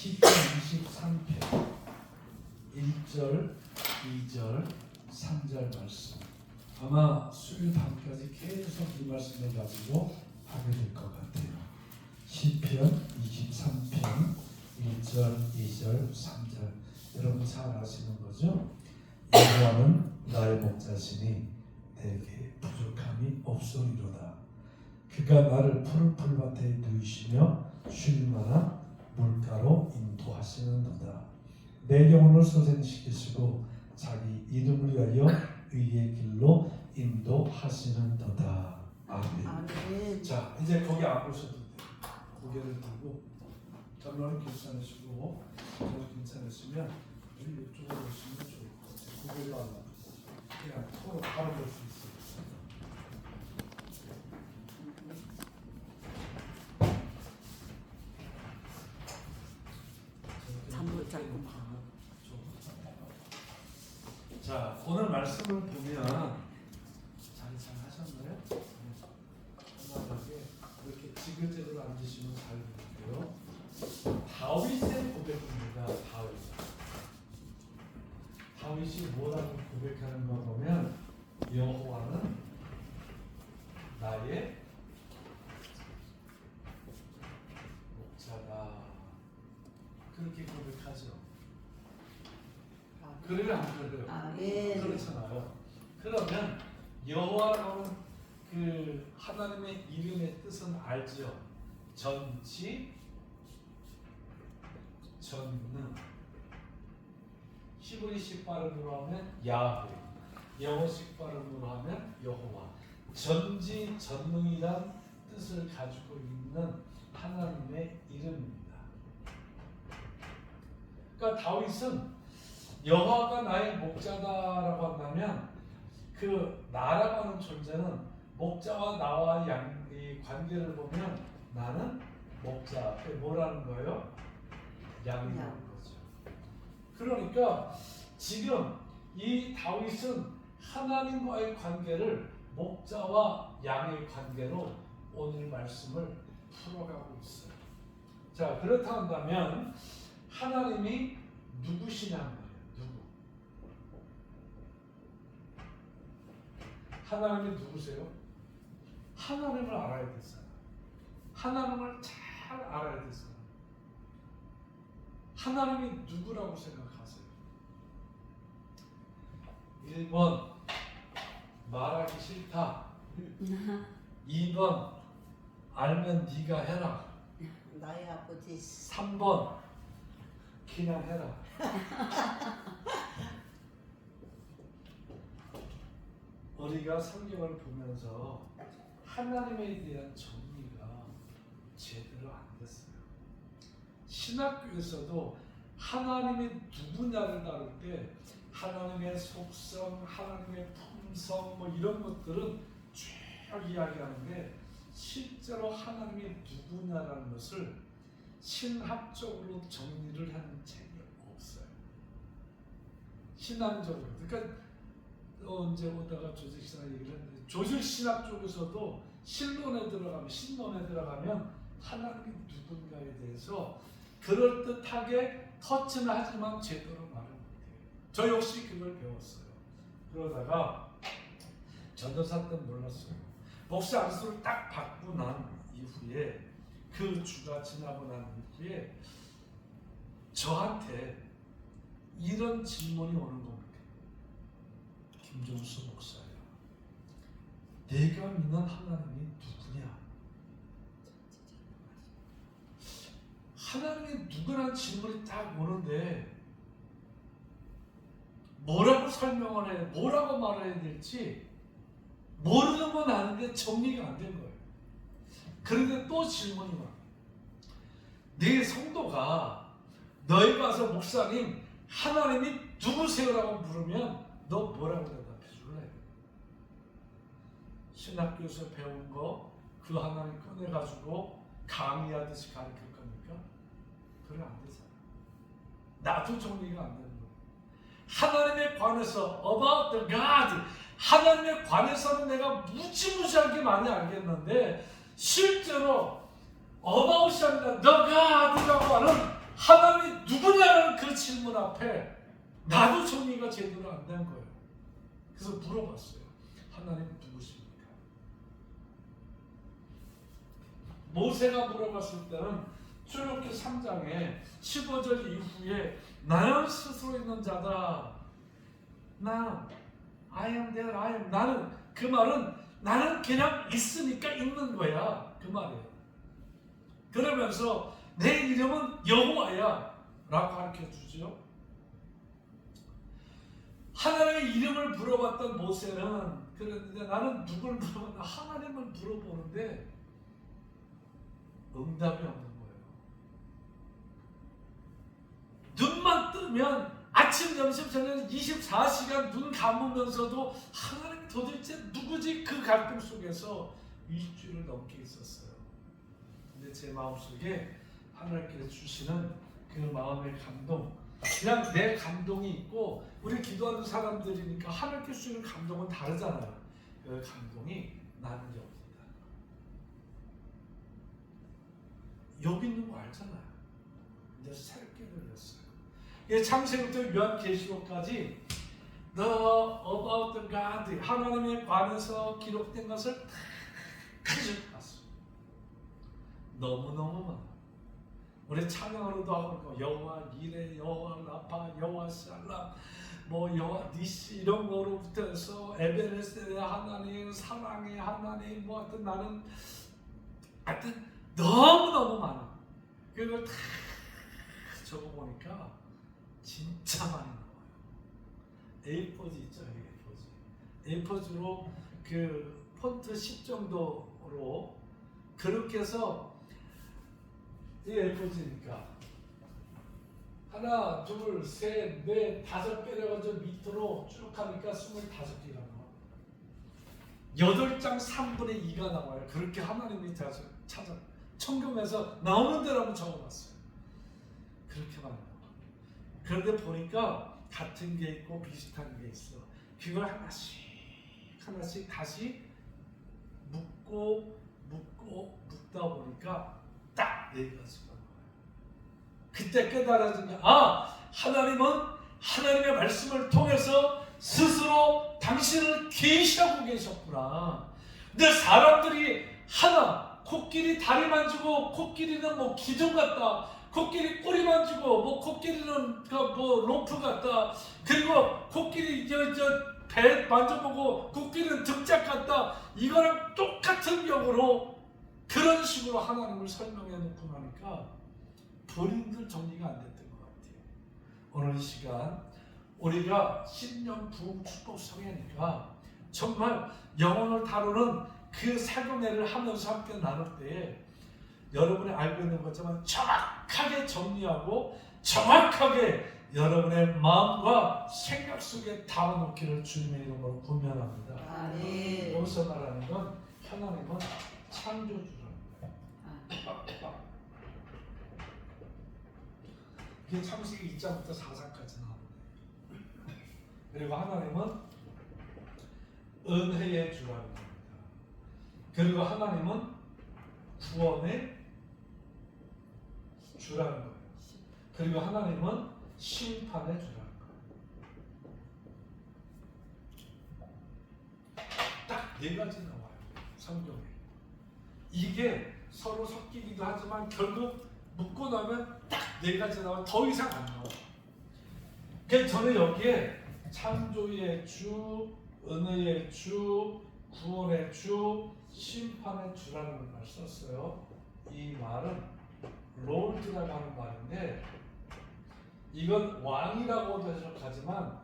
시편 23편 1절, 2절, 3절 말씀. 아마 수요일 밤까지 계속 이 말씀을 가지고 하게 될 것 같아요. 시편 23편 1절, 2절, 3절. 여러분 잘 아시는 거죠? 여호와는 나의 목자시니 내게 부족함이 없으리로다. 그가 나를 푸른 풀밭에 누이시며 쉴 만한 물가로 인도하시는도다. 내 영혼을 소생시키시고 자기 이름을 위하여 의의 길로 인도하시는도다. 아멘. 아멘. 자, 이제 거기 안 보셔도 돼요. 고개를 들고 전면은 괜찮으시고 저는 괜찮으시면 이쪽으로 오시면 좋을 것 같아요. 고개를 안 하고 그냥 서로 바로 볼 수 있어요. 잠못 자고. 자, 오늘 말씀을 보면 잘 하셨나요? 편안하게 이렇게 지그재그로 앉으시면 잘 되고요. 다윗의 고백입니다. 다윗이 뭐라고 고백하는 거 보면 여호와는 나의 목자다. 그렇게 고백하죠. 그래요, 안 그래요? 아멘. 그렇잖아요. 그러면 여호와라는 그 하나님의 이름의 뜻은 알죠. 전지, 전능. 히브리식 발음으로 하면 야훼, 영어식 발음으로 하면 여호와. 전지, 전능이란 뜻을 가지고 있는 하나님의 이름입니다. 그러니까 다윗은 여호와가 나의 목자다라고 한다면 그 나라고 하는 존재는 목자와 나와 양의 관계를 보면 나는 목자, 뭐라는 거예요? 양이라는 거죠. 그러니까 지금 이 다윗은 하나님과의 관계를 목자와 양의 관계로 오늘 말씀을 풀어가고 있어요. 자, 그렇다 한다면 하나님이 누구시냐는 거예요. 하나님이 누구세요? 하나님을 알아야 되잖아요. 하나님을 잘 알아야 되잖아요. 하나님이 누구라고 생각하세요? 1번 말하기 싫다. 2번 알면 네가 해라. 나의 아버지. 3번 그냥 해라. 우리가 성경을 보면서 하나님에 대한 정리가 제대로 안 됐어요. 신학교에서도 하나님이 누구냐를 다룰 때 하나님의 속성, 하나님의 품성 뭐 이런 것들은 쭉 이야기하는데 실제로 하나님이 누구냐라는 것을 신학적으로 정리를 하는 책이 없어요. 신앙적으로. 그러니까 언제 오다가 조직신학 얘기를 했는데 조직신학 쪽에서도 신론에 들어가면 하나님이 누군가에 대해서 그럴듯하게 터치는 하지만 제대로 말을 못해요. 저 역시 그걸 배웠어요. 그러다가 전도사 때 몰랐어요. 목사 안수를 딱 받고 난 이후에 그 주가 지나고 난 이후에 저한테 이런 질문이 오는 겁니다. 김종수 목사야, 내가 믿는 하나님이 누구냐? 하나님이 누구라는 질문이 딱 오는데 뭐라고 설명을 해야, 뭐라고 말해야 될지 모르는 건 아는데 정리가 안 된 거예요. 그런데 또 질문이 와. 네 성도가 너희 가서 목사님 하나님이 누구세요라고 물으면 너 뭐라고 대답해 줄래? 신학교에서 배운 거 그 하나님 꺼내가지고 강의하듯이 가르칠 겁니까? 그래 안 되잖아. 나도 정리가 안 되는 거예요. 하나님에 관해서 about the God, 하나님에 관해서는 내가 무지무지하게 많이 알겠는데 실제로 about이 아니라 the God이라고 하는 하나님의 앞에 나도 정리가 제대로 안 된 거예요. 그래서 물어봤어요. 하나님 누구십니까? 모세가 물어봤을 때는 출애굽기 3장에 15절 이후에 나는 스스로 있는 자다. 나 I am there, I am. 나는 그 말은 나는 그냥 있으니까 있는 거야. 그 말이에요. 그러면서 내 이름은 여호와야 라고 가르쳐 주죠. 하나님의 이름을 물어봤던 모세는 그랬는데 나는 누굴 물어봤나? 하나님을 물어보는데 응답이 없는 거예요. 눈만 뜨면 아침, 점심, 저녁 24시간 눈 감으면서도 하나님 도대체 누구지? 그 갈등 속에서 일주일을 넘게 있었어요. 근데 제 마음속에 하나님께서 주시는 그 마음의 감동, 그냥 내 감동이 있고 우리 기도하는 사람들이니까 하나님께서 주시는 감동은 다르잖아요. 그 감동이 나는 여기다. 여기 있는 거 알잖아요. 이제 새롭게 들렸어요. 창세기부터 요한계시록까지 The About the God, 하나님에 관해서 기록된 것을 다 가져갔어. 너무너무 많아. 우리 찬양으로도 하고 여호와 이레, 여호와 라파, 여호와 살람, 뭐 여호와 니시 이런 거로부터 해서 에베레스의 하나님, 사랑의 하나님, 뭐 하여튼 나는 하여튼 너무너무 많아. 그걸 다 적어보니까 진짜 많이 나와요. A4지 있죠, A4지. A4지로 그 폰트 10 정도로 그렇게 해서 이 A4지니까 하나, 둘, 셋, 넷, 5개 가지고 밑으로 쭉 하니까 25개가 나와요. 8장 3분의 2가 나와요. 그렇게 하나님이 찾아 청금에서 나오는 대로 한번 적어봤어요. 그렇게 많이 나와요. 그런데 보니까 같은 게 있고 비슷한 게 있어. 그걸 하나씩 다시 묻다 보니까 딱 4가지가 나와요. 그때 깨달아진 게 하나님은 하나님의 말씀을 통해서 스스로 당신을 계시하고 계셨구나. 근데 사람들이 코끼리 다리 만지고 코끼리는 뭐 기둥 같다. 코끼리 꼬리 만지고 뭐 코끼리는 뭐 로프 같다. 그리고 코끼리 배 만져보고 코끼리는 등짝 같다. 이거랑 똑같은 경우로 그런 식으로 하나님을 설명해 놓고 나니까 본인들 정리가 안 됐던 것 같아요. 오늘 이 시간 우리가 신령 부흥 축복 성회니까 정말 영혼을 다루는 그 사교매를 하면서 함께 나눌 때 여러분이 알고 있는 것처럼 정확하게 정리하고 정확하게 여러분의 마음과 생각 속에 담아놓기를 주님의 이름으로 권면합니다. 아멘. 여기서 말하는 건 하나님은 창조주라는 거예요. 그게 창세기 2장부터 4장까지 나오는데, 그리고 하나님은 은혜의 주라는 겁니다. 그리고 하나님은 구원의 주라는 거예요. 그리고 하나님은 심판의 주라는 거예요. 딱 4가지 나와요, 성경에. 이게 서로 섞이기도 하지만 결국 묶고 나면 딱 4가지 나와요. 더 이상 안 나와요. 그래서 저는 여기에 창조의 주, 은혜의 주, 구원의 주, 심판의 주라는 말 썼어요. 이 말은 롤드라고 하는 말인데 이건 왕이라고도 해석하지만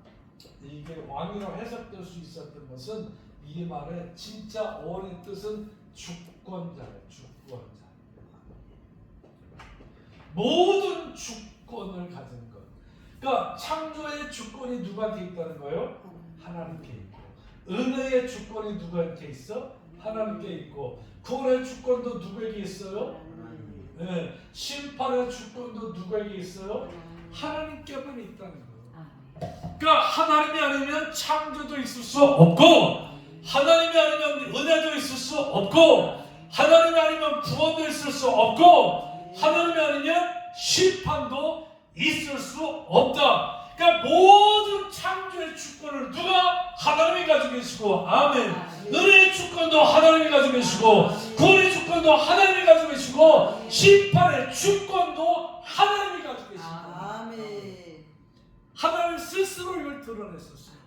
이게 왕이라고 해석될 수 있었던 것은 이 말의 진짜 원의 뜻은 주권자예요. 주권자. 모든 주권을 가진 것. 그러니까 창조의 주권이 누구한테 있다는 거예요? 하나님께 있고, 은혜의 주권이 누구한테 있어? 하나님께 있고, 구원의 주권도 누구에게 있어요? 네. 심판의 주권도 누구에게 있어요? 하나님께만 있다는 거예요. 그러니까 하나님이 아니면 창조도 있을 수 없고, 하나님이 아니면 은혜도 있을 수 없고, 하나님이 아니면 구원도 있을 수 없고, 하나님이 아니면 심판도 있을 수 없다. 그러니까 모든 창조의 주권을 누가? 하나님이 가지고 계시고, 아멘. 은혜의 주권도 하나님이 가지고 계시고, 구원의 주권도 하나님이 가지고 계시고, 심판의 주권도 하나님이 가지고 계시고, 아멘. 하나님 스스로 이걸 드러냈었어요.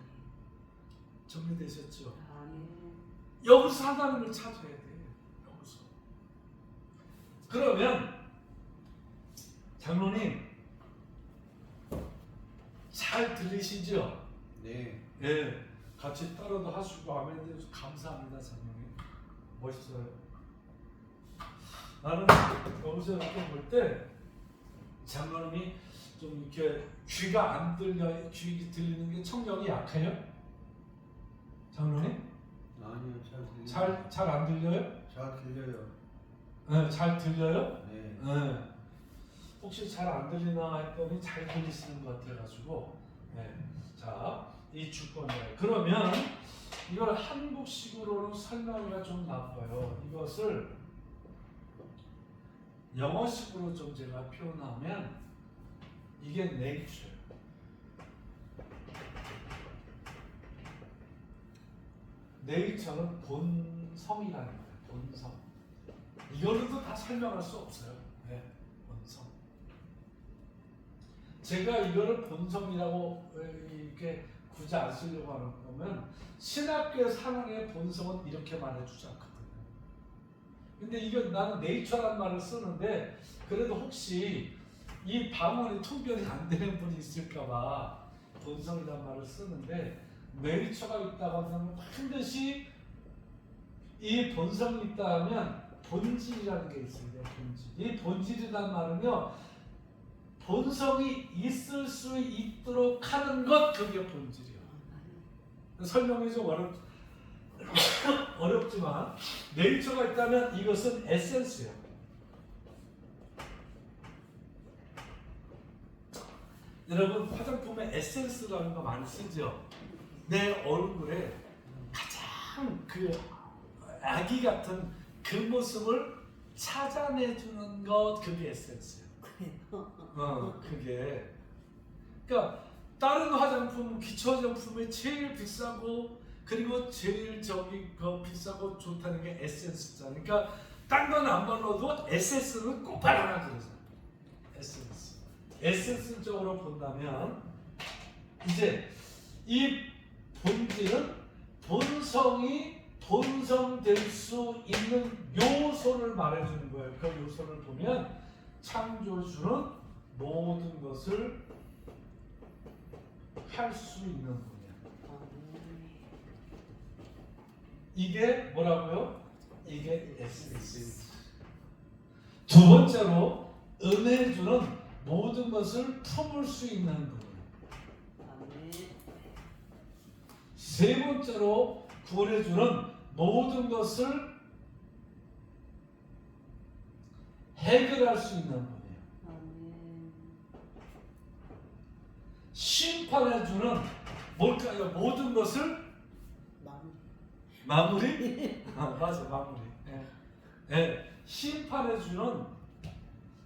정리되셨죠? 아멘. 여기서 하나님을 찾아야 돼요. 여기서. 그러면 장로님 잘 들리시죠? 네. 예. 같이 따라도 하시고 아멘 해주셔서 감사합니다, 장로님. 멋있어요. 나는 여기서 이렇게 볼 때 장로님이 좀 이렇게 귀가 안 들려, 귀 들리는 게 청력이 약해요? 장로님? 아니요, 잘 들려요. 잘 안 들려요? 잘 들려요. 네, 잘 들려요? 네. 네. 혹시 잘 안 들리나 했더니 잘 들리시는 것 같아가지고. 네. 자, 이 주권이에요. 그러면 이걸 한국식으로는 설명하기가 좀 나빠요. 이것을 영어식으로 좀 제가 표현하면 이게 nature. nature는 본성이라는 거예요. 본성. 이걸로도 다 설명할 수 없어요. 네, 본성. 제가 이거를 본성이라고 이렇게 굳이 안 쓰려고 하는 거면 신학교의 상황의 본성은 이렇게 말해주지 않거든요. 근데 이거 나는 네이처라는 말을 쓰는데 그래도 혹시 이 방언이 통변이 안 되는 분이 있을까봐 본성이라는 말을 쓰는데 네이처가 있다고 하면 반드시 이 본성이 있다 하면 본질이라는 게 있어요. 본질. 이 본질이라는 말은요, 본성이 있을 수 있도록 하는 것, 그게 본질이에요. 설명이 좀 어렵지만 네이처가 있다면 이것은 에센스예요. 여러분 화장품에 에센스라는 거 많이 쓰죠. 내 얼굴에 가장 그 아기 같은 그 모습을 찾아내주는 것, 그게 에센스예요. 그게. 그러니까 다른 화장품, 기초 화장품이 제일 비싸고 그리고 제일 비싸고 좋다는 게 에센스잖아요. 그러니까 딴 건 안 발라도 에센스는 꼭 발라놔야 돼요. 에센스. 에센스적으로 본다면 이제 이 본질은 본성이 본성될 수 있는 요소를 말해주는 거예요. 그 요소를 보면 창조주는 모든 것을 할 수 있는 분이야. 이게 뭐라고요? 이게 에센스. 두 번째로 은혜를 주는 모든 것을 품을 수 있는 분이야. 세 번째로 구원해 주는 모든 것을 해결할 수 있는 분이에요. 심판해 주는 뭘까요? 모든 것을 마무리? 맞아, 마무리. 심판해 주는,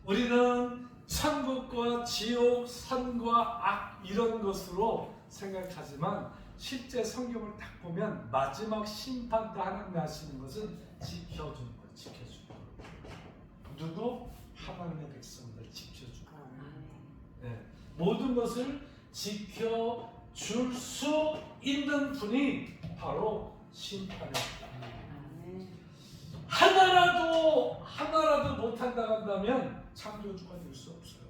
우리는 천국과 지옥, 선과 악 이런 것으로 생각하지만 실제 성경을 딱 보면 마지막 심판 때 하나님이 하시는 것은 지켜주는 거예요. 지켜주는 거예요. 누구? 하나님의 백성들 지켜주는 거예요. 모든 것을 지켜줄 수 있는 분이 바로 심판이에요. 하나라도 못한다 한다면 창조주가 될 수 없어요.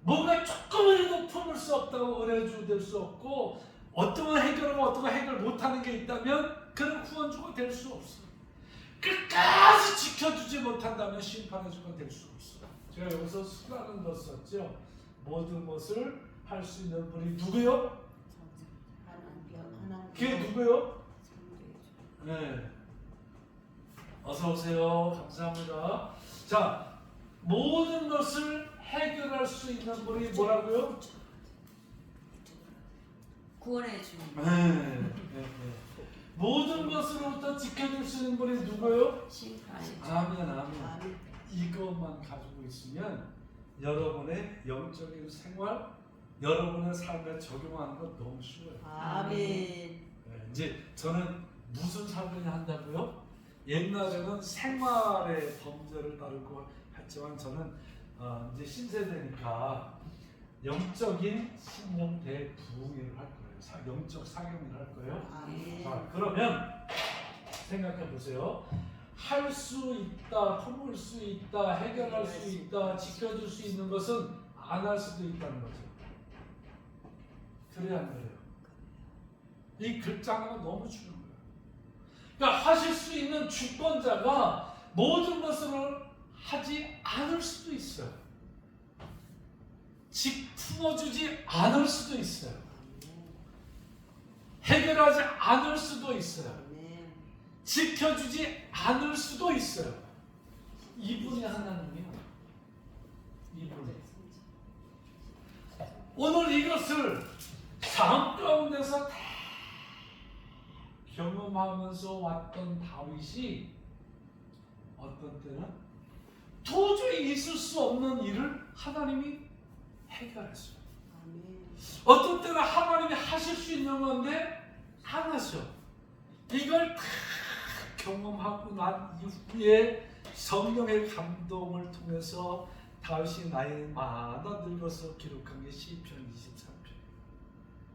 뭔가 조금이라도 품을 수 없다고 은혜주 될 수 없고, 어떤 걸 해결하고 어떤 걸 해결 못하는 게 있다면 그런 구원주가 될 수 없어요. 끝까지 지켜주지 못한다면 심판의 주가 될 수 없어요. 제가 여기서 수라는 거 썼죠. 모든 것을 할 수 있는 분이 누구요? 그게 누구요? 네. 어서 오세요. 감사합니다. 자, 모든 것을 해결할 수 있는 분이 뭐라고요? 구원해 주는. 네. 모든 것으로부터 지켜줄 수 있는 분이 누구요? 아멘. 이것만 가지고 있으면 여러분의 영적인 생활, 여러분의 삶에 적용하는 건 너무 쉬워요. 아멘. 네, 이제 저는 무슨 사건이 한다고요? 옛날에는 생활의 범죄를 다루고 했지만 저는 이제 신세대니까 영적인 신령 대부흥회를 할 거예요. 영적 사경을 할 거예요. 아멘. 자, 그러면 생각해 보세요. 할 수 있다, 품을 수 있다, 해결할 수 있다, 지켜줄 수 있는 것은 안 할 수도 있다는 거죠. 그래야 안 그래요? 이 글자가 너무 중요한 거예요. 그러니까 하실 수 있는 주권자가 모든 것을 하지 않을 수도 있어요. 품어주지 않을 수도 있어요. 해결하지 않을 수도 있어요. 아멘. 지켜주지 않을 수도 있어요. 이분이 하나님이요. 이분이. 오늘 이것을 삶 가운데서 다 경험하면서 왔던 다윗이 어떤 때는 도저히 있을 수 없는 일을 하나님이 해결했어요. 아멘. 어떤 때는 하나님이 하실 수 있는 건데 안 하셔. 이걸 다 경험하고 난 이후에 성령의 감동을 통해서 다윗이 나이 많아 늙어서 기록한 게 시편 23편.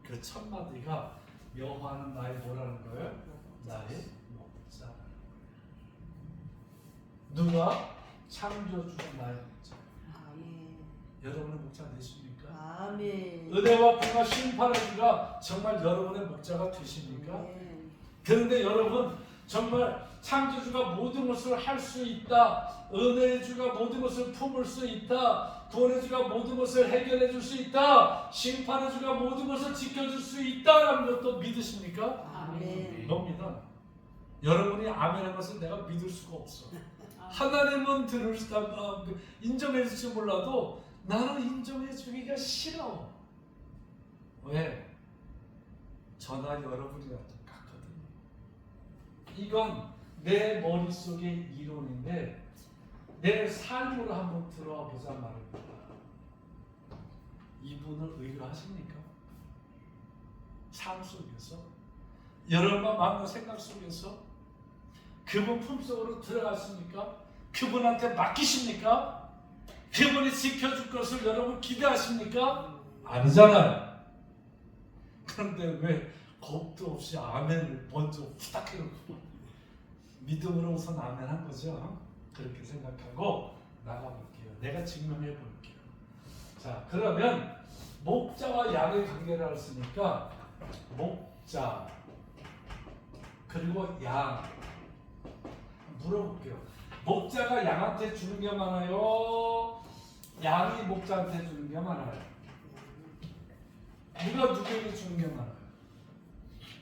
그 첫 마디가 여호와는 나의 뭐라는 거예요? 나의 목자라는 거예요. 누가? 창조주가 나의 목자. 아멘. 여러분의 목자 되십니까? 아멘. 은혜와 평화 심판의 주가 정말 여러분의 목자가 되십니까? 아멘. 그런데 여러분 정말 창조주가 모든 것을 할 수 있다, 은혜의 주가 모든 것을 품을 수 있다, 구원의 주가 모든 것을 해결해 줄 수 있다, 심판의 주가 모든 것을 지켜줄 수 있다라는 것도 믿으십니까? 아멘. 놉니다. 여러분이 아멘한 것을 내가 믿을 수가 없어. 하나님은 인정해 줄지 몰라도 나는 인정해 주기가 싫어. 왜? 저나 여러분이랑 똑같거든요. 이건 내 머릿속의 이론인데 내 삶으로 한번 들어와 보자 말입니다. 이분을 의뢰하십니까? 삶 속에서 여러분과 마음과 생각 속에서 그분 품속으로 들어가십니까? 그분한테 맡기십니까? 그분이 지켜줄 것을 여러분 기대하십니까? 아니잖아요. 그런데 왜 겁도 없이 아멘을 먼저 후딱 해놓고 믿음으로 우선 아멘한 거죠. 그렇게 생각하고 나가볼게요. 내가 증명해 볼게요. 자, 그러면 목자와 양의 관계를 했으니까 목자 그리고 양 물어볼게요. 목자가 양한테 주는 게 많아요? 양이 목자한테 주는 게 많아요? 누가 누구에게 주는 게 많아요?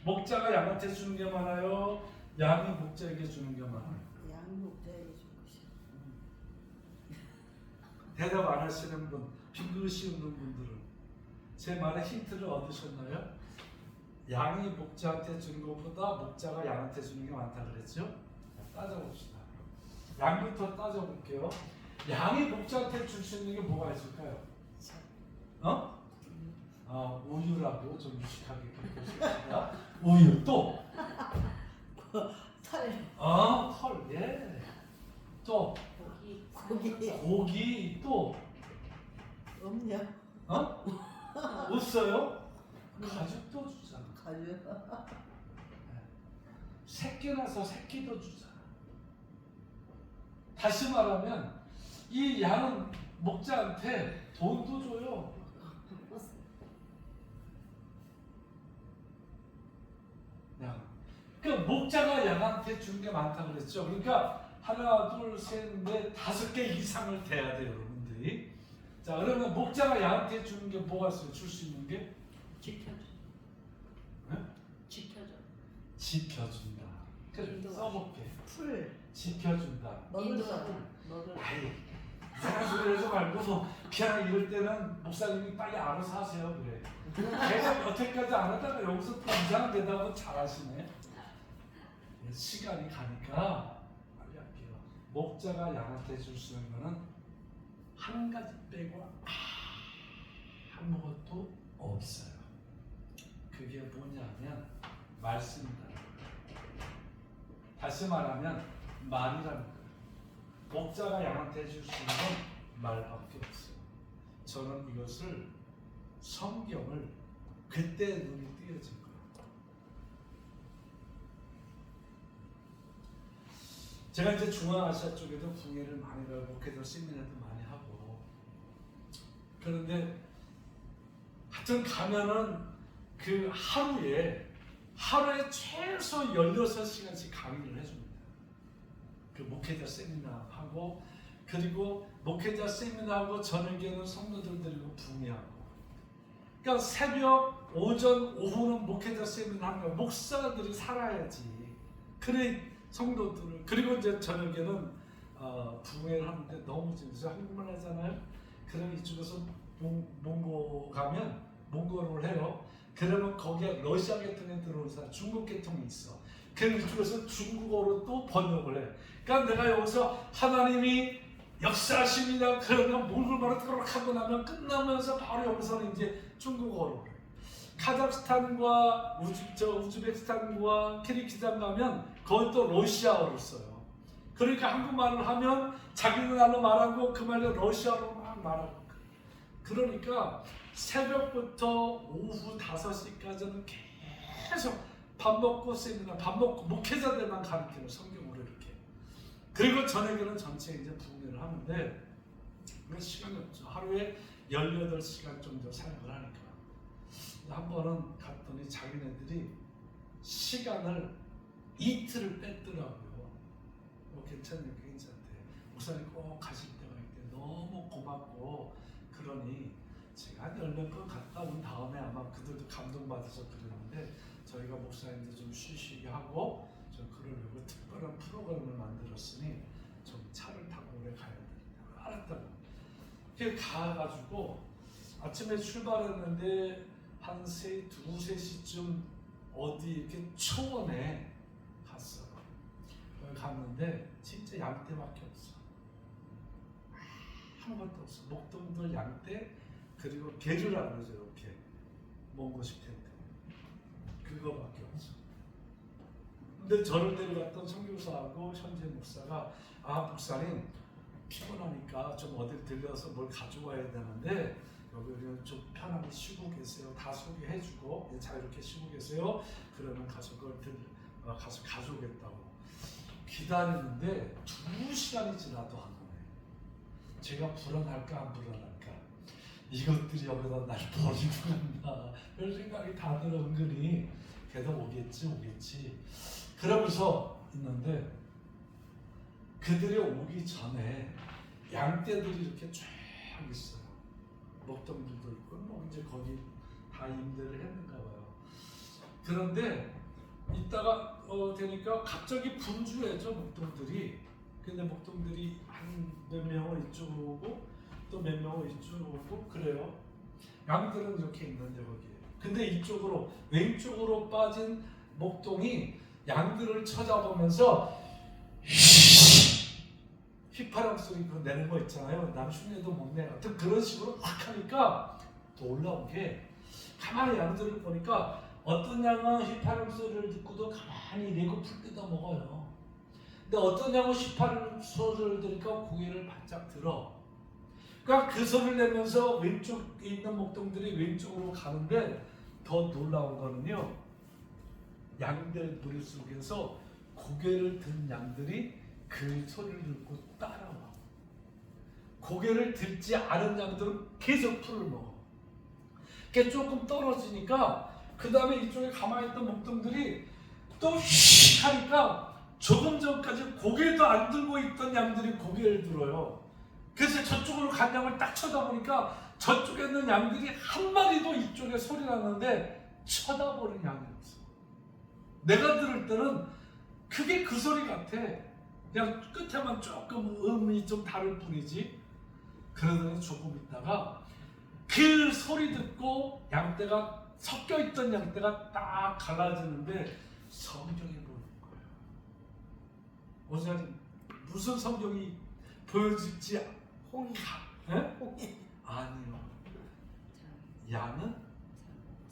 목자가 양한테 주는 게 많아요? 양이 목자에게 주는 게 많아요? 양 목자에게 줄 것이요. 대답 안 하시는 분, 빙글 씌우는 분들은 제 말에 힌트를 얻으셨나요? 양이 목자한테 주는 것보다 목자가 양한테 주는 게 많다 그랬죠? 따져봅시다. 양부터 따져볼게요. 양이 목자한테 줄 수 있는 게 뭐가 있을까요? 우유라고 좀 유식하게 그렇습니다. 우유 또 털. 털, 예. 또 고기. 고기 또 없냐? 없어요? 가죽도 주잖아. 가져. 새끼 나서 새끼도 주잖아. 다시 말하면 이 양은 목자한테 돈도 줘요. 양. 그 목자가 양한테 주는 게 많다 그랬죠. 그러니까 하나, 둘, 셋, 넷, 5개 이상을 대야 돼요, 여러분들이. 자, 그러면 목자가 양한테 주는 게 뭐가 있어요? 줄 수 있는 게? 지켜줘. 네? 지켜줘. 지켜준다. 그래, 써볼게. 풀. 지켜준다. 먹을 인도하고. 사람. 먹을. 아이, 이상한 소리 하지 말고 그냥 이럴 때는 목사님이 빨리 알아서 하세요. 그래. 대답 여태까지 안 하다가 여기서 또 이상한 대답은 잘하시네. 시간이 가니까 빨리 할게요. 목자가 양한테 줄 수 있는 거는 한 가지 빼고 아무것도 없어요. 그게 뭐냐면 말씀이다. 다시 말하면 말이라는 거예요. 목자가 양한테 해줄 수 있는 건 말밖에 없어요. 저는 이것을 성경을 그때 눈이 띄어진 거예요. 제가 이제 중앙아시아 쪽에도 붕해를 많이 가고 목회자 세미나도 많이 하고 그런데 하여튼 가면은 그 하루에 최소 16시간씩 강의를 해줍니다. 그 목회자 세미나하고 그리고 목회자 세미나하고 저녁에는 성도들 데리고 붕해하고 그러니까 새벽, 오전, 오후는 목회자 세미나 하는 거야. 목사들이 살아야지. 그래 성도들을 그리고 이제 저녁에는 붕해를 하는데 너무 재밌어요. 한국말 하잖아요. 그럼 이쪽에서 몽고 가면 몽고를 해요. 그러면 거기에 러시아 계통에 들어오는 사람, 중국 계통이 있어. 그럼 이쪽에서 중국어로 또 번역을 해. 그러니까 내가 여기서 하나님이 역사하십니다. 그러면 몰골바로 그렇게 하고 나면 끝나면서 바로 여기서는 이제 중국어로 해. 카자흐스탄과 우즈베키스탄과 키르기스탄 가면 거기 또 러시아어를 써요. 그러니까 한국말을 하면 자기네말로 말하고 그 말로 러시아어로 막 말하고. 그러니까 새벽부터 오후 5시까지는 계속 밥 먹고 세미나, 밥 먹고 목회자들만 가르치는 성경으로 이렇게. 그리고 저녁에는 전체 이제 붕괴를 하는데 그 시간이 없죠. 하루에 18시간 정도 사용을 하니까. 한 번은 갔더니 자기네들이 시간을 이틀을 뺐더라고요. 괜찮으니까 인사한테 목사님 꼭 가실 때가 있대. 너무 고맙고 그러니 제가 한 10몇 번 갔다 온 다음에 아마 그들도 감동받아서 그러는데 저희가 목사님들 좀 쉬시게 하고 좀 그러려고 특별한 프로그램을 만들었으니 좀 차를 타고 오래 가야 된다. 알았다고. 그렇게 가가지고 아침에 출발했는데 한 2-3시쯤 어디 이렇게 초원에 갔어요. 갔는데 진짜 양떼밖에 없어. 아무것도 없어. 목동들 양떼 그리고 게르라 그러죠. 이렇게 몽고식 텐트 그거밖에 없어. 근데 저를 데려갔던 선교사하고 현재 목사가 목사님 피곤하니까 좀 어딜 들려서 뭘 가져와야 되는데 여기는 좀 편하게 쉬고 계세요. 다 소개해주고 자유롭게 쉬고 계세요. 그러면 가서 그걸 가서 가져오겠다고 기다리는데 2시간이 지나도 안 오네. 제가 불안할까 안 불안할까? 이것들이 여기다 날 버리고 간다. 이런 생각이 다 들어 은근히. 그래도 오겠지. 그러면서 있는데 그들이 오기 전에 양떼들이 이렇게 쫙 있어요. 목동들도 있고 뭐 이제 거기 다 임대를 했는가 봐요. 그런데 이따가 되니까 갑자기 분주해져 목동들이. 근데 목동들이 한 몇 명은 이쪽으로 오고 또 몇 명은 이쪽으로 오고 그래요. 양들은 이렇게 있는데 거기에. 근데 이쪽으로 왼쪽으로 빠진 목동이 양들을 쳐다보면서 휘파람 소리 내는 거 있잖아요. 남 흉내도 못 내. 하여튼 그런 식으로 확 하니까 놀라운 게 가만히 양들을 보니까 어떤 양은 휘파람 소리를 듣고도 가만히 내고 풀 뜯어 먹어요. 근데 어떤 양은 휘파람 소리를 들으니까 고개를 바짝 들어. 그러니까 그 소리를 내면서 왼쪽에 있는 목동들이 왼쪽으로 가는데 더 놀라운 거는요. 양들 무리 속에서 고개를 든 양들이 그 소리를 듣고 따라와. 고개를 들지 않은 양들은 계속 풀을 먹어. 그게 조금 떨어지니까 그 다음에 이쪽에 가만히 있던 목동들이 또 휙 하니까 조금 전까지 고개도 안 들고 있던 양들이 고개를 들어요. 그래서 저쪽으로 간 양을 딱 쳐다보니까 저쪽에 있는 양들이 한 마리도 이쪽에 소리 나는데 쳐다보는 양이 없어. 내가 들을 때는 그게 그 소리 같아. 그냥 끝에만 조금 음이 좀 다를 뿐이지. 그러더니 조금 있다가 그 소리 듣고 양떼가 섞여있던 양떼가 딱 갈라지는데 성경이 보이는 거예요. 원장님 무슨 성경이 보여질지 홍이. 예? 아니요. 양은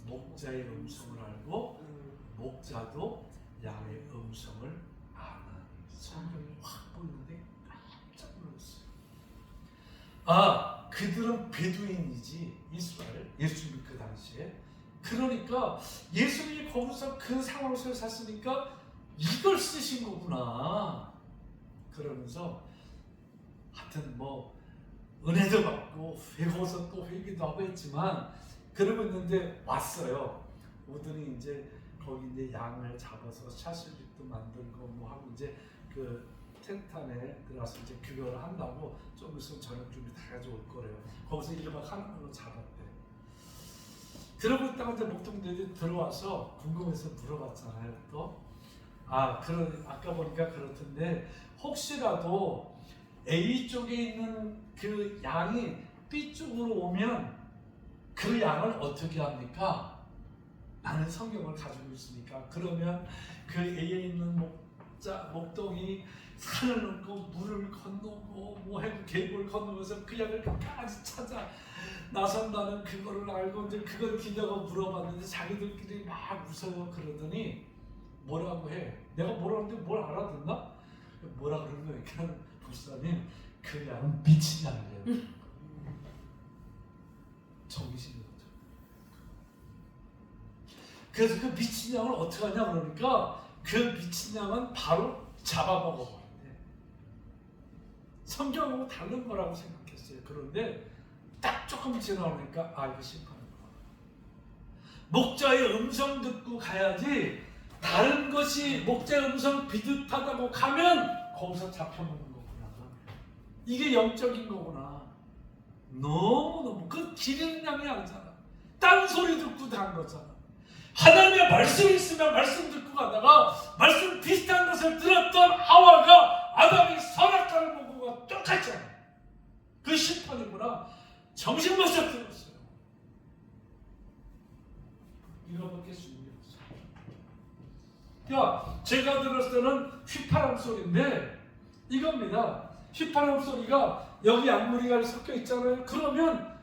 목자의 음성을 알고 목자도 양의 음성을 아는. 성경이 확 보이는데 깜짝 놀랐어요. 아, 그들은 베두인이지 이스라엘, 예수님 그 당시에. 그러니까 예수님이 거기서 그 상황 속에 샀으니까 이걸 쓰신 거구나 그러면서 하여튼 뭐 은혜도 받고 회고서 또 회기도 하고 했지만 그러고 있는데 왔어요. 오더니 이제 거기 이제 양을 잡아서 샤슬릭도 만들고 뭐 하고 이제 그 텐트 안에 들어가서 이제 규별을 한다고 좀 있으면 저녁 준비 다 가져올 거래요. 거기서 1박 하는 걸로 잡았대. 그러고 있다가 이제 목동들이 들어와서 궁금해서 물어봤잖아요. 또 아까 보니까 그렇던데 혹시라도 A 쪽에 있는 그 양이 B 쪽으로 오면 그 양을 어떻게 합니까? 나는 성경을 가지고 있으니까. 그러면 그 A에 있는 목동이 산을 넘고 물을 건너고 뭐 해고 계곡을 건너면서 그 양을 끝까지 찾아 나선다는 그거를 알고 이제 그걸 기냐고 물어봤는데 자기들끼리 막 웃어요. 그러더니 뭐라고 해? 내가 뭐라는데 뭘 알아듣나? 뭐라 그러는 거예요? 그냥 목사님 그 양은 미친 양이래요. 정신이 없죠. 그래서 그 미친 양을 어떻게 하냐 그러니까 그 미친 양은 바로 잡아먹어버린대. 성경하고 다른 거라고 생각했어요. 그런데 딱 조금 지나오니까 이거 심판이구나. 목자의 음성 듣고 가야지 다른 것이 목자의 음성 비슷하다고 가면 거기서 잡혀먹는 거구나. 이게 영적인 거구나. 너무너무 그 기르는 양이 아니잖아. 딴 소리 듣고 간 거잖아. 하나님의 말씀이 있으면 말씀 듣고 가다가 말씀 비슷한 것을 들었던 하와가 아담이 선악과를 먹고 똑같잖아. 그 심판이구나. 정신 못 차렸어요. 이거밖에 수준이 없어요. 야, 제가 들었을 때는 휘파람 소리인데 이겁니다. 휘파람 소리가 여기 양무리가 섞여 있잖아요. 그러면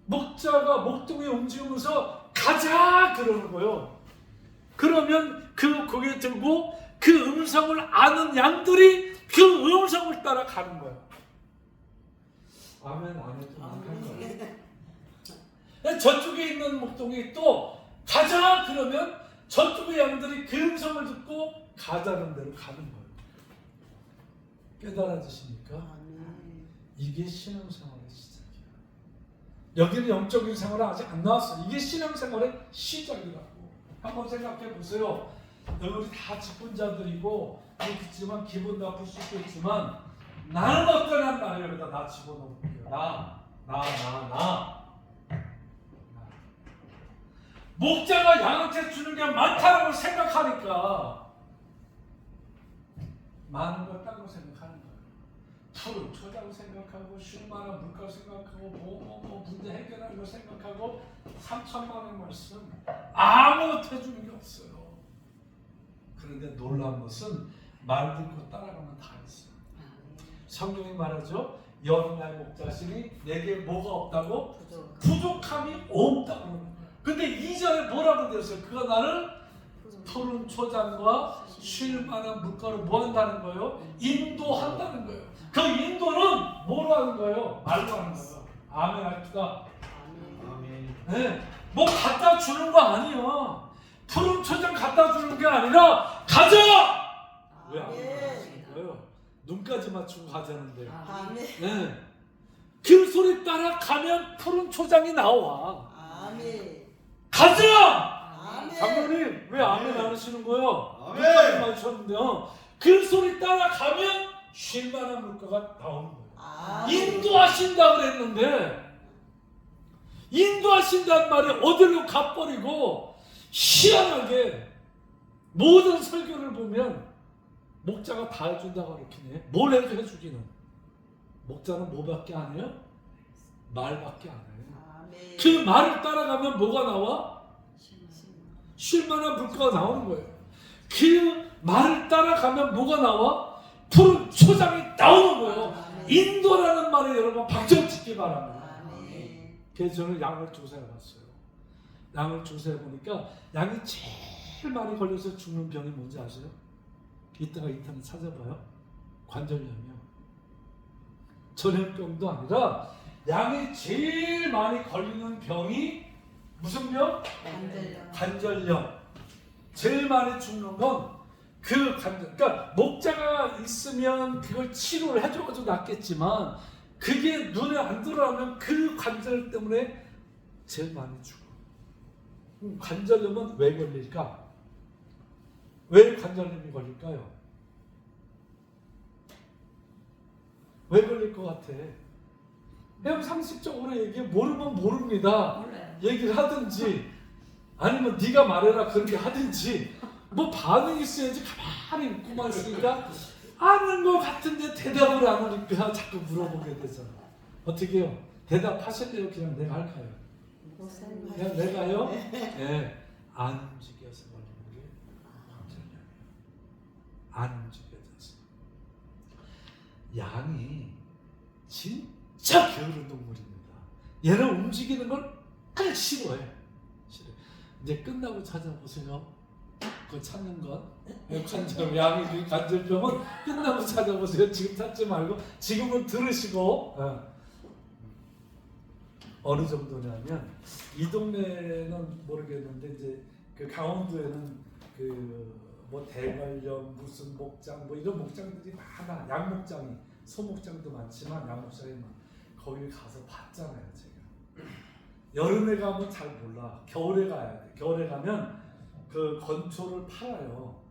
목자가 목동에 움직이면서 가자 그러는 거예요. 그러면 그 고개 들고 그 음성을 아는 양들이 그 음성을 따라 가는 거예요. 아멘 안 해도 한 거예요. 저쪽에 있는 목동이 또 가자 그러면 저쪽의 양들이 그 음성을 듣고 가자는 대로 가는 거예요. 깨달아지십니까? 이게 신앙생활의 시작이야. 여기는 영적인 생활은 아직 안 나왔어. 이게 신앙생활의 시작이라고. 한번 생각해 보세요. 여기 다 직분자들이고 그렇지만 기분 나쁠 수도 있지만 나는 어떠한 말을 여기다 나 집어넣을게요. 나. 목자가 양한테 주는 게 많다라고 생각하니까 많은 걸 딴 거 생각하는 거예요. 푸른 초장 생각하고 쉴만한 물가 생각하고 뭐 문제 해결하는 거 생각하고 3천만 원 말씀 아무것도 해주는 게 없어요. 그런데 놀라운 것은 말 듣고 따라가면 다 있어요. 성경이 말하죠. 여호와의 목자시니 내게 뭐가 없다고? 부족함이 없다고 그러는 거예요. 근데 2절에 뭐라고 되어 있어요? 그가 나를 푸른 초장과 쉴만한 물가로 뭐 한다는 거예요? 인도한다는 거예요. 그 인도는 뭐로 하는 거예요? 말로 하는 거예요. 아멘 합시다. 아멘. 네, 뭐 갖다 주는 거 아니야. 푸른 초장 갖다 주는 게 아니라 가자! 왜 안 가시는 거예요? 눈까지 맞추고 가자는데. 아멘. 네. 그 소리 따라 가면 푸른 초장이 나와. 아멘. 가자! 아멘. 장로님 왜 아멘 안 하시는 거예요? 아멘. 눈까지 맞추셨는데요. 그 소리 따라 가면 쉴만한 물가가 나오는 거예요. 아멘. 인도하신다 그랬는데 인도하신다는 말이 어디로 가버리고 희한하게 모든 설교를 보면 목자가 다 해준다고 그렇긴 해. 뭘 해도 해주기는. 목자는 뭐밖에 안 해요? 말밖에 안 해요. 아멘. 그 말을 따라가면 뭐가 나와? 쉴만한 물가가 나오는 거예요. 그 말을 따라가면 뭐가 나와? 푸른 초장이 나오는 거예요. 아멘. 인도라는 말에 여러분 박정 짓기 바랍니다. 아멘. 그래서 저는 양을 조사해 봤어요. 양을 조사해 보니까 양이 제일 많이 걸려서 죽는 병이 뭔지 아세요? 이따가 인터넷 찾아봐요. 관절염이요. 전염병도 아니라 양이 제일 많이 걸리는 병이 무슨 병? 관절염. 관절염. 제일 많이 죽는 건 그 관절. 그러니까 목자가 있으면 그걸 치료를 해줘가지고 낫겠지만 그게 눈에 안 들어가면 그 관절 때문에 제일 많이 죽어. 관절염은 왜 걸릴까? 왜 관절염이 걸릴까요? 왜 걸릴 것 같아? 그냥 상식적으로 얘기해. 모르면 모릅니다. 몰라요. 얘기를 하든지 아니면 네가 말해라 그렇게 하든지 뭐 반응이 있어야지. 가만히 있고만 있으니까 아는 것 같은데 대답을 안 하니까 자꾸 물어보게 되잖아. 어떻게 해요? 대답하실래요? 그냥 내가 할까요? 목사님 그냥 내가요? 네. 안 움직여서 걸리는 게 관절염이에요. 안 움직여져서. 양이 진짜 게으른 동물입니다. 얘는 움직이는 걸 아주 싫어해. 싫어. 이제 끝나고 찾아보세요. 그거 찾는 건 관절 양이 관절병은 끝나고 찾아보세요. 지금 찾지 말고 지금은 들으시고. 어느 정도냐면 이 동네는 모르겠는데 이제 그 강원도에는 그 뭐 대관령 무슨 목장 뭐 이런 목장들이 많아. 양목장이 소목장도 많지만 양목장이 많아. 거기 가서 봤잖아요 제가. 여름에 가면 잘 몰라. 겨울에 가야 돼. 겨울에 가면 그 건초를 팔아요.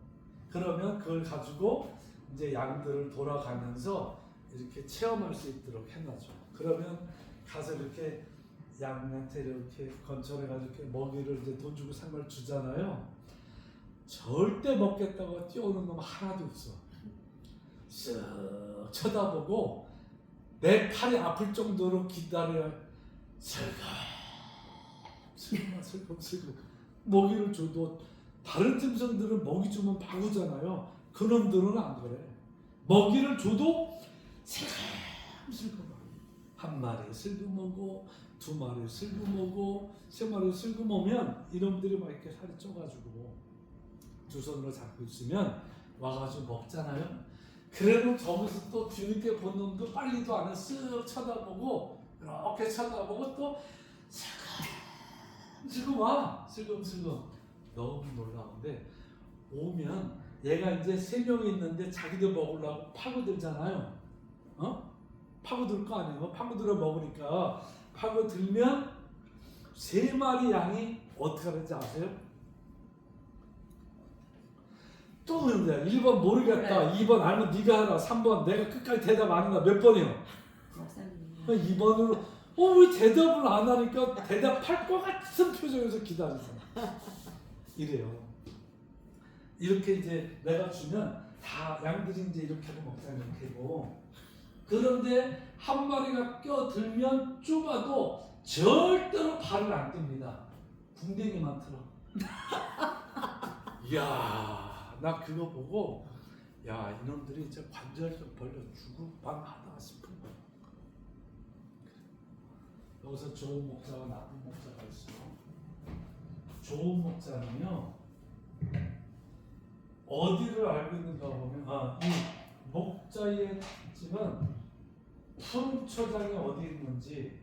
그러면 그걸 가지고 이제 양들을 돌아가면서 이렇게 체험할 수 있도록 해놔줘. 그러면 가서 이렇게 양한테 이렇게 건초해가지고 이렇게 먹이를 이제 돈 주고 산 걸 주잖아요. 절대 먹겠다고 뛰어오는 놈 하나도 없어. 쓱 쳐다보고 내 팔이 아플 정도로 기다려야 슬금 먹이를 줘도 다른 짐승들은 먹이 주면 바구잖아요. 그놈들은 안 그래. 먹이를 줘도 슬금 한 마리 슬금오고 두 마리 슬금오고 세 마리 슬금오면 이놈들이 막 이렇게 살이 쪄가지고 두 손으로 잡고 있으면 와가지고 먹잖아요. 그래도 저기서 또 뒤늦게 본 놈도 빨리도 안 해. 쓱 쳐다보고 이렇게 쳐다보고 또 슬금 와. 슬금 너무 놀라운데 오면 얘가 이제 세 명이 있는데 자기들 먹으려고 파고들잖아요. 파고들 거 아니에요. 파고들어 먹으니까 파고들면 세 마리 양이 어떻게 하는지 아세요? 또 그런데 1번 모르겠다. 그래. 2번 알면 네가 하라. 3번 내가 끝까지 대답 안 한다. 몇 번이요? 목사님. 2번으로 왜 대답을 안 하니까 대답할 것 같은 표정에서 기다리잖아. 이래요. 이렇게 이제 내가 주면 다 양들이 이제 이렇게 하고 먹자 이렇게 하고. 그런데 한 마리가 껴들면 좁아도 절대로 발을 안 뗍니다. 궁뎅이만 틀어. 이야, 나 그거 보고 야 이놈들이 이제 관절염 벌려 죽을 뻔하다 싶은 거야. 여기서 좋은 목자와 나쁜 목자가 있어. 좋은 목자는요 어디를 알고 있는가 보면 이 목자의 특징은 푸른 초장이 어디 있는지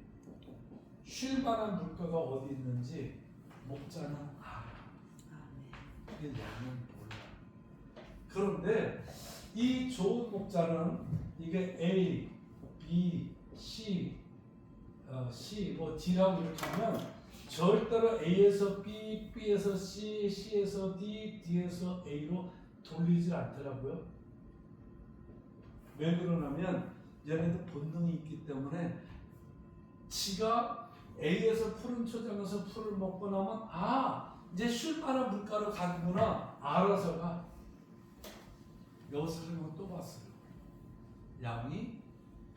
쉴 만한 물가가 어디 있는지 목자는 알아. 이게 양은 몰라. 그런데 이 좋은 목자는 이게 A, B, C, C, 뭐 D라고 이렇게 하면 절대로 A에서 B, B에서 C, C에서 D, D에서 A로 돌리질 않더라고요. 왜 그러냐면 얘네들 본능이 있기 때문에 지가 A에서 푸른 초장에서 풀을 먹고 나면 이제 쉴만한 물가로 가는구나 알아서 가. 여기서 설명 또 봤어요. 양이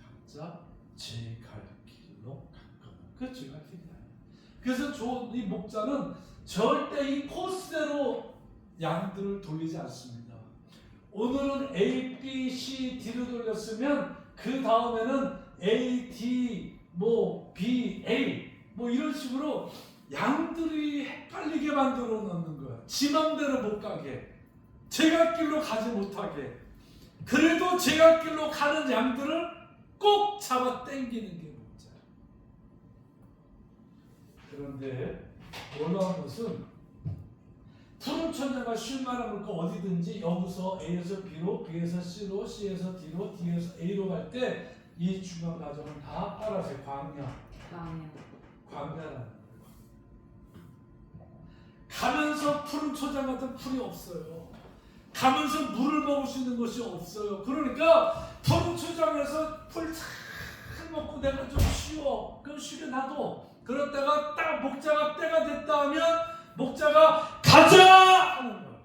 각자 제 갈 길로 갔거든. 그 제 갈 길이 아니야. 그래서 이 목자는 절대 이 코스대로 양들을 돌리지 않습니다. 오늘은 A, B, C, D로 돌렸으면 그 다음에는 A, D, 뭐 B, A 뭐 이런 식으로 양들이 헷갈리게 만들어 놓는 거야. 지 맘대로 못 가게, 제갓길로 가지 못하게. 그래도 제갓길로 가는 양들을 꼭 잡아 당기는 게 목자야. 그런데 놀라운 것은 푸른 천자가 쉴 만한 물고 어디든지 여기서 A에서 B로, B에서 C로, C에서 D로, D에서 A로 갈 때 이 중간 과정은 다 빨아서 광야. 광야라는 거예요. 가면서 푸른 초장 같은 풀이 없어요. 가면서 물을 먹을 수 있는 것이 없어요. 그러니까 푸른 초장에서 풀 잘 먹고 내가 좀 쉬어. 그럼 쉬게 놔둬. 그러다가 딱 목자가 때가 됐다 하면 목자가 가자! 하는 거야.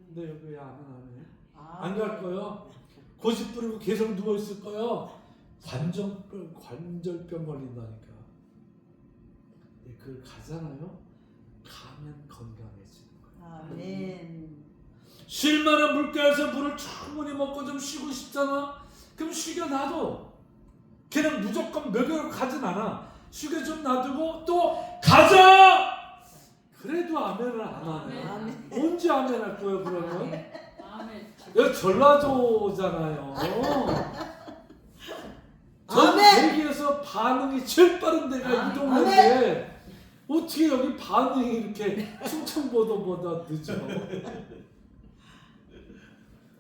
근데 여기 왜 안 하네? 안 갈 거예요. 고집 부리고 계속 누워 있을 거예요. 관절병 걸린다니까. 그 가잖아요. 가면 건강해지는 거예요. 아멘. 쉴 만한 물가에서 물을 충분히 먹고 좀 쉬고 싶잖아. 그럼 쉬게 놔둬. 걔는 무조건 먹여로 가진 않아. 쉬게 좀 놔두고 또 가자! 그래도 아멘을 안 하네. 아멘. 언제 아멘 할 거예요 그러면? 아멘. 여기 전라도잖아요. 전 아멘! 세계에서 반응이 제일 빠른 데가 이 동네인데 어떻게 여기 반응이 이렇게 충청보도보다 늦어?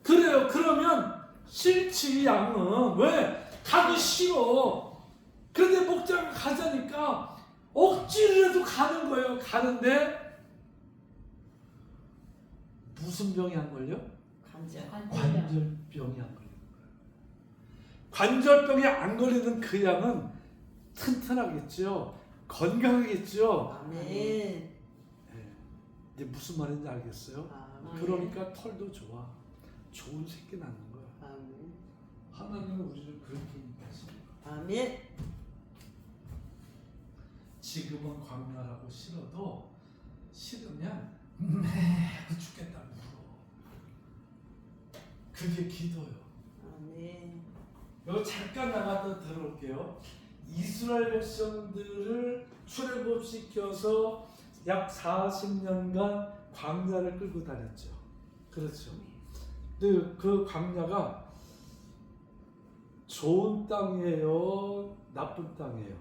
그래요. 그러면 싫지 양은. 왜? 가기 싫어. 그런데 목자가 가자니까 억지로라도 가는 거예요. 가는데 무슨 병이 안 걸려? 관절병이 안 걸려. 관절병이 안 걸리는 그 양은 튼튼하겠죠. 건강하겠죠. 아멘. 네. 이제 무슨 말인지 알겠어요? 아멘. 그러니까 털도 좋아. 좋은 새끼 낳는 거야. 아멘. 하나님은 우리를 그렇게 인도하십니다. 아멘. 지금은 광야라고 싫어도 싫으면 죽겠다 물어. 그게 기도요. 아멘. 여기 잠깐 나갔다 들어올게요. 이스라엘 백성들을 출애굽시켜서 약 40년간 광야를 끌고 다녔죠. 그렇죠. 근데 그 광야가 좋은 땅이에요? 나쁜 땅이에요?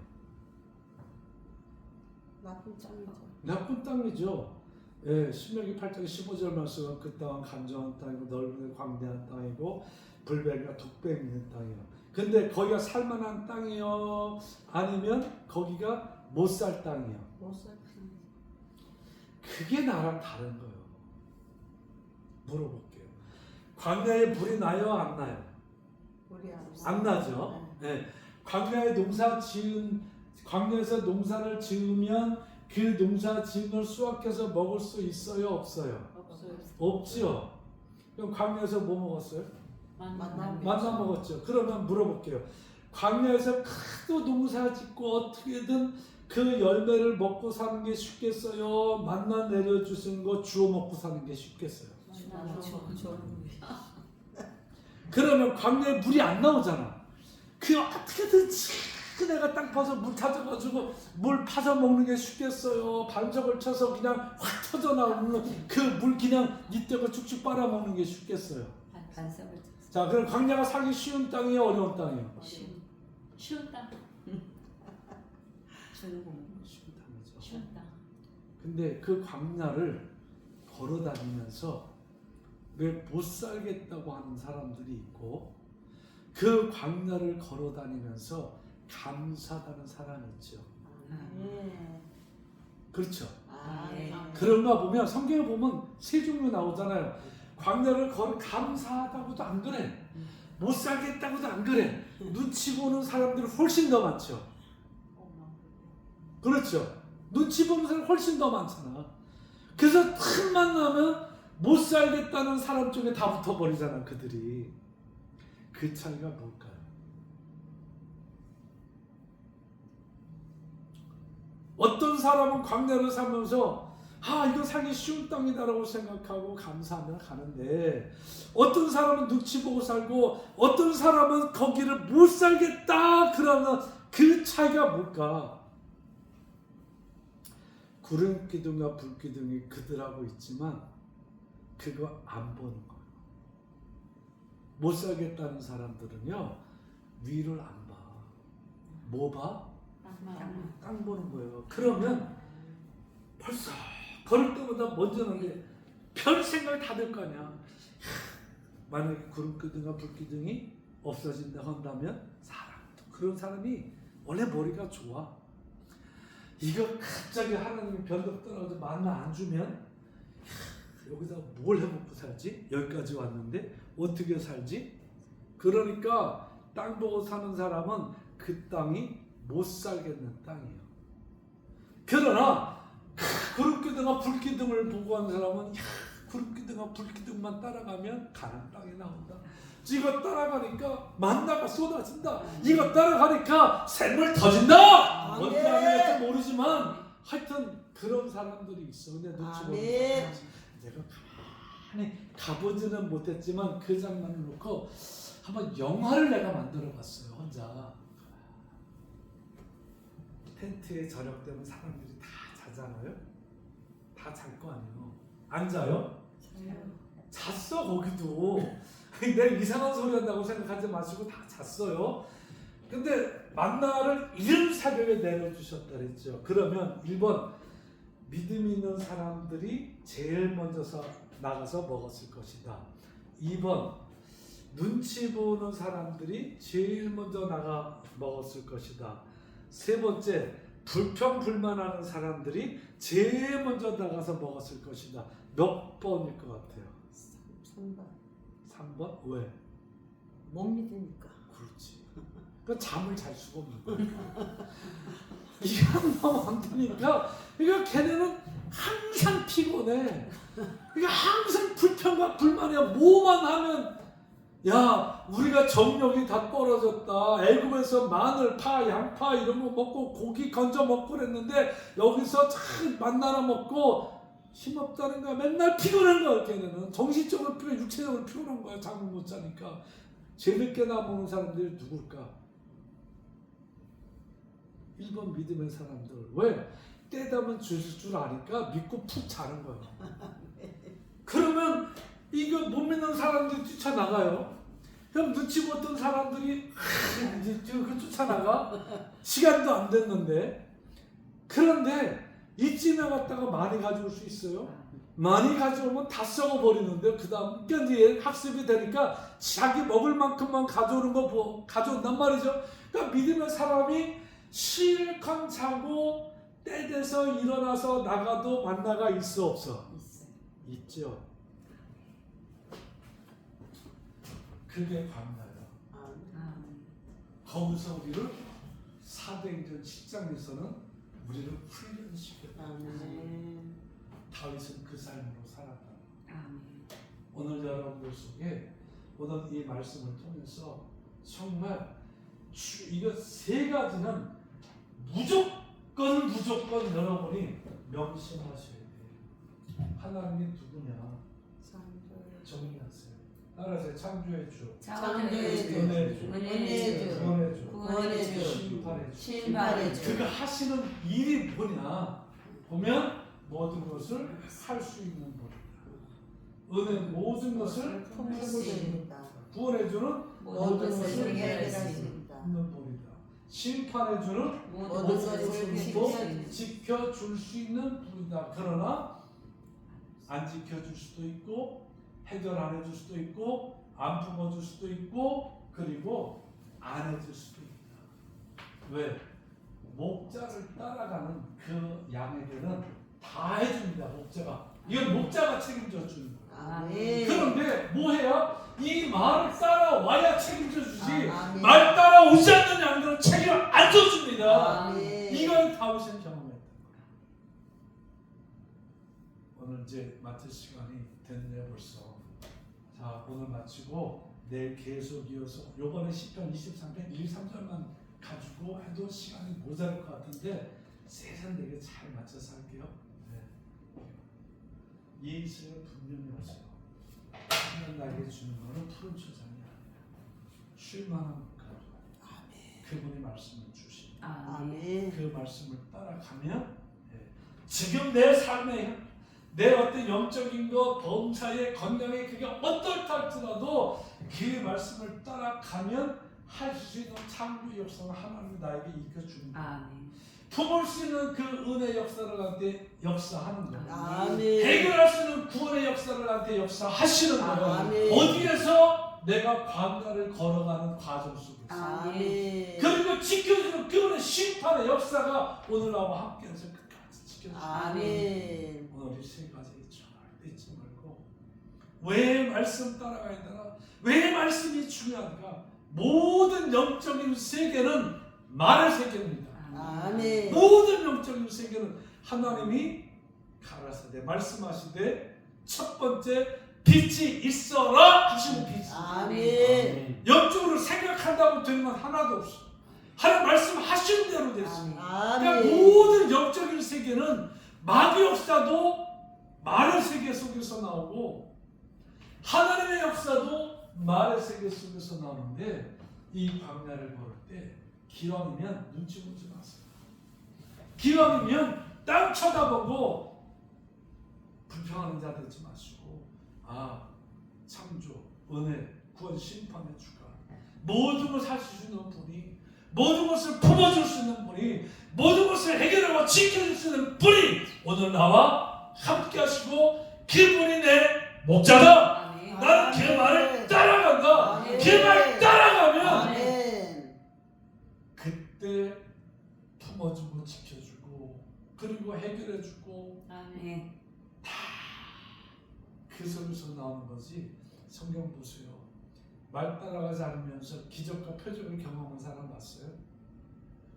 나쁜 짱이죠. 나쁜 땅이죠. 예, 신명기 8장 15절 말씀은 그 땅은 간절한 땅이고 넓은 광대한 땅이고 불뱀과 독뱀이 있는 땅이에요. 근데 거기가 살만한 땅이요? 아니면 거기가 못 살 땅이요? 못 살. 그게 나랑 다른 거예요. 물어볼게요. 광야에 물이 나요? 안 나요? 우리 안 나죠? 네. 광야에서 농사를 지으면 그 농사 지은 걸 수확해서 먹을 수 있어요? 없어요? 없어요. 없죠. 그럼 광야에서 뭐 먹었어요? 만나 먹었죠. 그러면 물어볼게요. 광야에서 크도 농사 짓고 어떻게든 그 열매를 먹고 사는 게 쉽겠어요? 만나 내려주신 거 주워 먹고 사는 게 쉽겠어요? 그러면 광야에 물이 안 나오잖아. 그 어떻게든지 내가 땅 파서 물 찾아가지고 물 파서 먹는 게 쉽겠어요? 반석을 쳐서 그냥 확 터져 나오는 그 물 그냥 이때가 쭉쭉 빨아먹는 게 쉽겠어요? 반석을 자, 그럼 광야가 살기 쉬운 땅이에요? 어려운 땅이에요? 쉬운 땅. 주는 쉬운 땅이죠. 쉬운 땅. 근데 그 광야를 걸어 다니면서 왜 못 살겠다고 하는 사람들이 있고 그 광야를 걸어 다니면서 감사하는 사람이 있죠. 아멘. 그렇죠. 아멘. 그런가 보면 성경에 보면 세 종류 나오잖아요. 광야를 걸어 감사하다고도 안 그래. 못 살겠다고도 안 그래. 눈치 보는 사람들이 훨씬 더 많죠. 그렇죠. 눈치 보는 사람이 훨씬 더 많잖아. 그래서 틈만 나면 못 살겠다는 사람 쪽에 다 붙어버리잖아, 그들이. 그 차이가 뭘까요? 어떤 사람은 광야를 살면서 이거 살기 쉬운 땅이다라고 생각하고 감사하며 가는데 어떤 사람은 눈치 보고 살고 어떤 사람은 거기를 못 살겠다 그러면 그 차이가 뭘까? 구름 기둥과 불 기둥이 그들하고 있지만 그거 안 보는 거예요. 못 살겠다는 사람들은요 위를 안 봐. 뭐 봐? 땅 보는 거예요. 그러면 벌써 걸을 때보다 먼저 나는 게 별 생각이 다 들 거 아니야. 만약에 구름 기둥과 불 기둥이 없어진다 한다면 사람도 그런 사람이 원래 머리가 좋아. 이거 갑자기 하나님이 변덕 떠나서 만나 안 주면 여기다 뭘 해먹고 살지? 여기까지 왔는데 어떻게 살지? 그러니까 땅 보고 사는 사람은 그 땅이 못 살겠는 땅이에요. 그러나 구름기둥과 불기둥을 보고 하는 사람은 구름기둥과 불기둥만 따라가면 가는 땅이 나온다. 이거 따라가니까 만나가 쏟아진다. 이거 따라가니까 샘물 터진다. 뭔지 아는지 모르지만 하여튼 그런 사람들이 있어. 근데 눈치 보면 내가 가만히 가보지는 못했지만 그 장면을 놓고 한번 영화를 내가 만들어 봤어요. 혼자. 텐트에 저녁 되면 사람들이 다 자잖아요. 다 잘 거 아니에요. 안 자요? 잤어 거기도. 내가 이상한 소리 한다고 생각하지 마시고 다 잤어요. 근데 만나를 이른 새벽에 내려주셨다 그랬죠. 그러면 1번 믿음 있는 사람들이 제일 먼저 나가서 먹었을 것이다. 2번 눈치 보는 사람들이 제일 먼저 나가 먹었을 것이다. 세 번째 불평불만하는 사람들이 제일 먼저 나가서 먹었을 것이다. 몇 번일 것 같아요? 3번. 3번? 왜? 못 믿으니까. 그렇지. 그 잠을 잘 수가 없는 거야. 이게 너무 안 되니까 이거 걔네는 항상 피곤해. 이게 항상 불평과 불만이야. 뭐만 하면 야 우리가 정력이 다 떨어졌다. 애굽에서 마늘, 파, 양파 이런 거 먹고 고기 건져 먹고 그랬는데 여기서 참 만나나 먹고 힘없다는 거야. 맨날 피곤한 거야. 걔네는 정신적으로 피곤해, 육체적으로 피곤한 거야. 잠을 못 자니까. 제일 늦게 나오는 사람들이 누굴까? 1번 믿음의 사람들. 왜? 때 되면 주실 줄 아니까 믿고 푹 자는 거야. 그러면 이거 못 믿는 사람들이 뛰쳐나가요. 그럼 눈치 보던 사람들이 이제 쫓아나가? 시간도 안 됐는데. 그런데 이쯤에 갔다가 많이 가져올 수 있어요? 많이 가져오면 다 썩어버리는데 그 다음 이제 학습이 되니까 자기 먹을 만큼만 가져오는 거 가져온단 말이죠. 그러니까 믿음의 사람이 실컷 자고 때 돼서 일어나서 나가도 만나가 있어 없어? 있죠. 그게 광야예요. 거기서 우리를 사도행전 10장에서는 우리를 훈련시켰다. 다윗은 그 삶으로 살았다. 오늘 여러분들 속에 오늘 이 말씀을 통해서 정말 이거 세 가지는 무조건 여러분이 명심하셔야 돼요. 하나님이 누구냐? 정리하세요. 따라서 창조의 주, 창조의 주, 은혜의 주, 은혜의 주, 구원의 주, 구원의 주, 심판의 주. 심판의 주. 그가 하시는 일이 뭐냐? 보면 모든 것을 할 수 있는 분이다. 은혜 모든 것을 품을 수 있다. 구원해 주는 모든 것을 것을 해결할 수 있는 있다. 분이다. 심판해 주는 모든 것을 지켜줄 수 있는 분이다. 그러나 안 지켜줄 수도 있고 해결 안 해줄 수도 있고 안 품어줄 수도 있고 그리고 안 해줄 수도 있다. 왜? 목자를 따라가는 그 양에게는 다 해줍니다. 목자가. 이건 목자가 책임져 주는 거예요. 그런데 뭐 해야? 이 말을 따라와야 책임져 주지. 말 따라오지 않는 양들은 책임을 안 져줍니다. 이걸 다윗은 경험했다. 오늘 이제 마칠 시간이 됐네요 벌써. 자 오늘 마치고 내일 계속 이어서 요번에 시편 23편 1, 3절만 가지고 해도 시간이 모자랄 것 같은데 세련되게 잘 맞춰서 할게요. 네. 이 시간 분명히 하세요. 하나님 나에게 주는 것은 푸른 초장이 아니라 쉴만한 물가로 그분이 말씀을 주시고 그 말씀을 따라가면 지금 내 삶에 내 어떤 영적인 것, 범사의 건강에 그게 어떨까 할지라도 그 말씀을 따라가면 할 수 있는 창조 역사를 하나님이 나에게 이끌어줍니다. 아멘. 품을 수 있는 그 은혜 역사를 나한테 역사하는 거예요. 아멘. 해결할 수 있는 구원의 역사를 나한테 역사하시는 거예요. 아멘. 어디에서 내가 광야를 걸어가는 과정 속에서. 아멘. 그리고 지켜주는 그분의 심판의 역사가 오늘 나와 함께해서 끝까지 지켜주시는 아멘. 오늘 이 세 가지 잊지 말고 왜 말씀 따라가야 되나? 왜 말씀이 중요한가? 모든 영적인 세계는 말의 세계입니다. 아멘. 모든 영적인 세계는 하나님이 가라사대 말씀하시되 첫 번째 빛이 있어라 하시는 빛이 아멘. 영적으로 생각한다고 되는 건 하나도 없어. 하나님 말씀하시는 대로 됐어. 그러니까 아멘. 모든 영적인 세계는 마귀 역사도 말의 세계 속에서 나오고 하나님의 역사도 말의 세계 속에서 나오는데 이 광야를 걸을 때 기왕이면 눈치 보지 마세요. 기왕이면 땅 쳐다보고 불평하는 자 되지 마시고 창조, 은혜, 구원, 심판의 주가 모든 것을 할 수 있는 분이 모든 것을 품어줄 수 있는 분이 모든 것을 해결하고 지켜줄 수 있는 분이 오늘 나와 함께 하시고 그분이 내 목자다. 아멘. 나는 그 말을 따라간다. 아멘. 그 말 따라가면 아멘. 그때 품어주고 지켜주고 그리고 해결해주고 아멘. 그 속에서 나오는 거지. 성경 보세요. 말 따라가지 않으면서 기적과 표적을 경험한 사람 봤어요?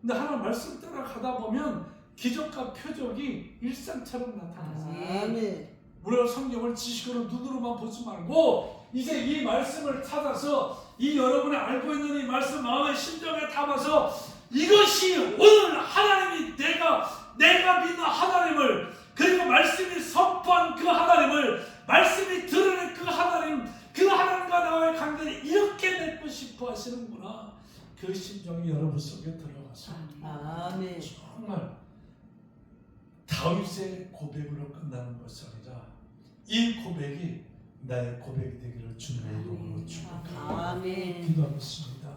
근데 하나님 말씀 따라가다 보면 기적과 표적이 일상처럼 나타나요. 아멘. 우리가 성경을 지식으로 눈으로만 보지 말고 이제 이 말씀을 찾아서 이 여러분이 알고 있는 이 말씀 마음의 심정에 담아서 이것이 오늘 하나님이 내가 믿는 하나님을 그리고 말씀이 선포한 그 하나님을 말씀이 드러낸 그 하나님과 나와의 관계를 이렇게 맺고 싶어 하시는구나. 그 심정이 여러분 속에 들어가서 아멘. 정말 다윗의 고백으로 끝나는 것이 아니라 이 고백이 나의 고백이 되기를 주님의 이름으로 축복합니다. 아멘. 기도하겠습니다.